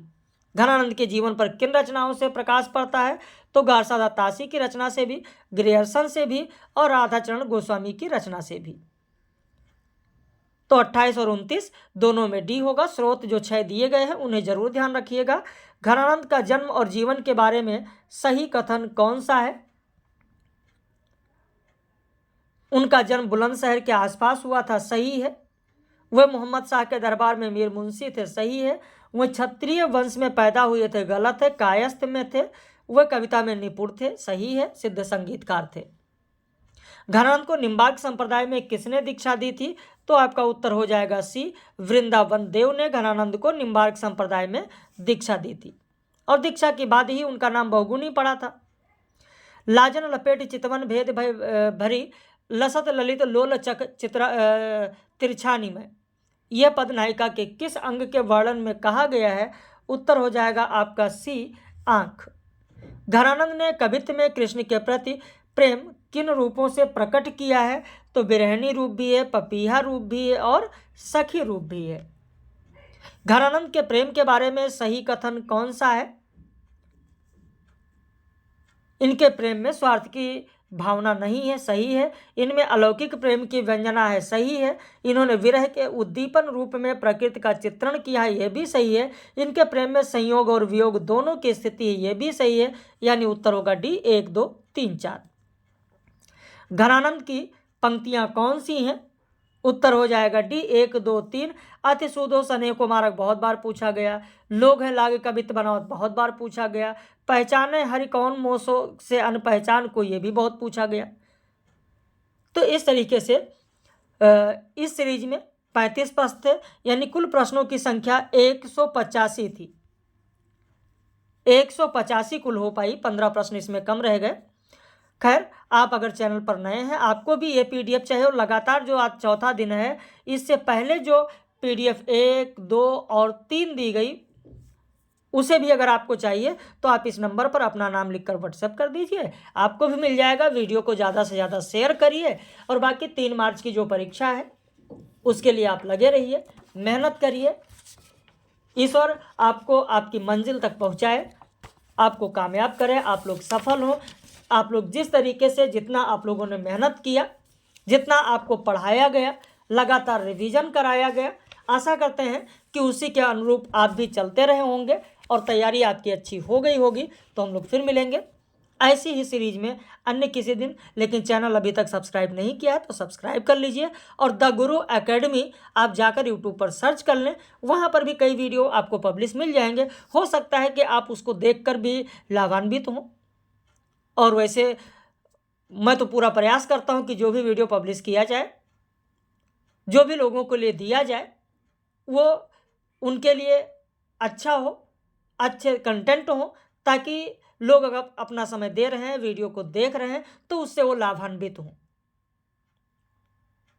घनानंद के जीवन पर किन रचनाओं से प्रकाश पड़ता है? तो गारसादा तासी की रचना से भी, ग्रियर्सन से भी और राधाचरण गोस्वामी की रचना से भी। तो 28 और 29 दोनों में डी होगा। स्रोत जो 6 दिए गए हैं उन्हें जरूर ध्यान रखिएगा। घनानंद का जन्म और जीवन के बारे में सही कथन कौन सा है? उनका जन्म बुलंदशहर के आसपास हुआ था, सही है। वह मोहम्मद शाह के दरबार में मीर मुंशी थे, सही है। वह क्षत्रिय वंश में पैदा हुए थे, गलत है। कायस्थ में थे। वह कविता में निपुण थे, सही है। सिद्ध संगीतकार थे। घनानंद को निम्बार्क संप्रदाय में किसने दीक्षा दी थी? तो आपका उत्तर हो जाएगा सी, वृंदावन देव ने घनानंद को निम्बार्क संप्रदाय में दीक्षा दी थी, और दीक्षा के बाद ही उनका नाम बहुगुनी पड़ा था। लाजन लपेट चितवन भेद भरी लसत ललित लोल चक चित्रा तिरछानी में, यह पद नायिका के किस अंग के वर्णन में कहा गया है? उत्तर हो जाएगा आपका सी, आंख। घनानंद ने कवित्व में कृष्ण के प्रति प्रेम किन रूपों से प्रकट किया है? तो बिरहनी रूप भी है, पपीहा रूप भी है और सखी रूप भी है। घनानंद के प्रेम के बारे में सही कथन कौन सा है? इनके प्रेम में स्वार्थ की भावना नहीं है, सही है। इनमें अलौकिक प्रेम की व्यंजना है, सही है। इन्होंने विरह के उद्दीपन रूप में प्रकृति का चित्रण किया है, यह भी सही है। इनके प्रेम में संयोग और वियोग दोनों की स्थिति है, यह भी सही है। यानी उत्तर होगा डी, 1 2 3 4। घनानंद की पंक्तियां कौन सी हैं? उत्तर हो जाएगा डी, 1 2 3। अति सुधो सने को मारक बहुत बार पूछा गया। लोग हैं लागे कवित बनावत बहुत बार पूछा गया। पहचाने हरि कौन मोसो से अनपहचान को, ये भी बहुत पूछा गया। तो इस तरीके से इस सीरीज में 35 प्रश्न थे, यानी कुल प्रश्नों की संख्या 185 थी। 185 कुल हो पाई, 15 प्रश्न इसमें कम रह गए। खैर, आप अगर चैनल पर नए हैं, आपको भी ये PDF चाहिए और लगातार जो आज चौथा दिन है, इससे पहले जो PDF 1 2 और 3 दी गई उसे भी अगर आपको चाहिए तो आप इस नंबर पर अपना नाम लिखकर व्हाट्सएप कर दीजिए, आपको भी मिल जाएगा। वीडियो को ज़्यादा से ज़्यादा शेयर करिए और बाकी 3 मार्च की जो परीक्षा है उसके लिए आप लगे रहिए, मेहनत करिए। ईश्वर आपको आपकी मंजिल तक पहुंचाए, आपको कामयाब करे, आप लोग सफल हो। आप लोग जिस तरीके से, जितना आप लोगों ने मेहनत किया, जितना आपको पढ़ाया गया, लगातार रिवीजन कराया गया, आशा करते हैं कि उसी के अनुरूप आप भी चलते रहे होंगे और तैयारी आपकी अच्छी हो गई होगी। तो हम लोग फिर मिलेंगे ऐसी ही सीरीज में अन्य किसी दिन। लेकिन चैनल अभी तक सब्सक्राइब नहीं किया है तो सब्सक्राइब कर लीजिए और द गुरु एकेडमी आप जाकर यूट्यूब पर सर्च कर लें, वहाँ पर भी कई वीडियो आपको पब्लिश मिल जाएंगे। हो सकता है कि आप उसको देखकर भी लाभान्वित हों। और वैसे मैं तो पूरा प्रयास करता हूँ कि जो भी वीडियो पब्लिश किया जाए, जो भी लोगों के लिए दिया जाए, वो उनके लिए अच्छा हो, अच्छे कंटेंट हो, ताकि लोग अगर अपना समय दे रहे हैं, वीडियो को देख रहे हैं, तो उससे वो लाभान्वित हों।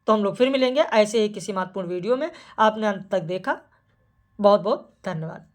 तो हम लोग फिर मिलेंगे ऐसे ही किसी महत्वपूर्ण वीडियो में। आपने अंत तक देखा, बहुत बहुत धन्यवाद।